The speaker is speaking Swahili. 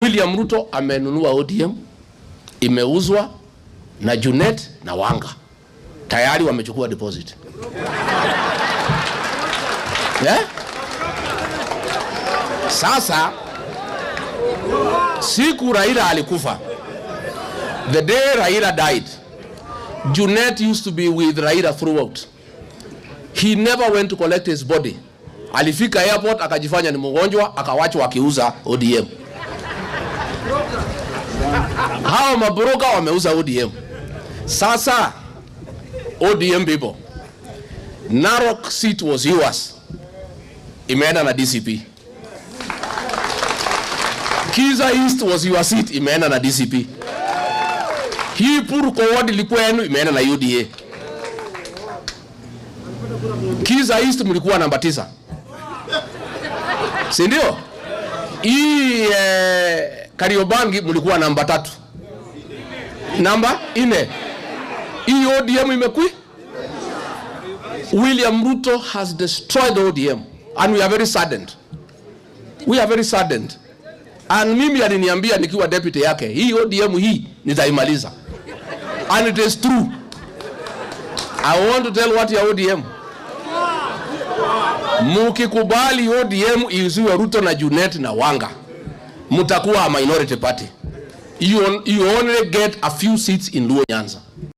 William Ruto amenunua ODM, imeuzwa na Junet na Wanga. Tayari wamechukua deposit. Yeah? Sasa siku Raila alikufa, the day Raila died, Junet used to be with Raila throughout. He never went to collect his body. Alifika airport akajifanya ni mgonjwa, akawachwa akiuza ODM. Hao mabroka wameuza ODM. Sasa ODM people, Narok seat was yours, imeenda na DCP. Kiza East was your seat, imeenda na DCP. Hii Purko ward ilikuwa yenu, imeenda na UDA. Kiza East mlikuwa namba 9. Si ndio? Hii Kariobangi mlikuwa namba 3. Namba 4. Hii ODM imekui. William Ruto has destroyed the ODM and we are very saddened. We are very saddened. And mimi aliniambia nikiwa deputy yake, hii ODM hii nitaimaliza. And it is true. I want to tell what your ODM. Mukikubali ODM iuziwe Ruto na Junet na Wanga, mutakuwa a minority party. You only get a few seats in Luo Nyanza.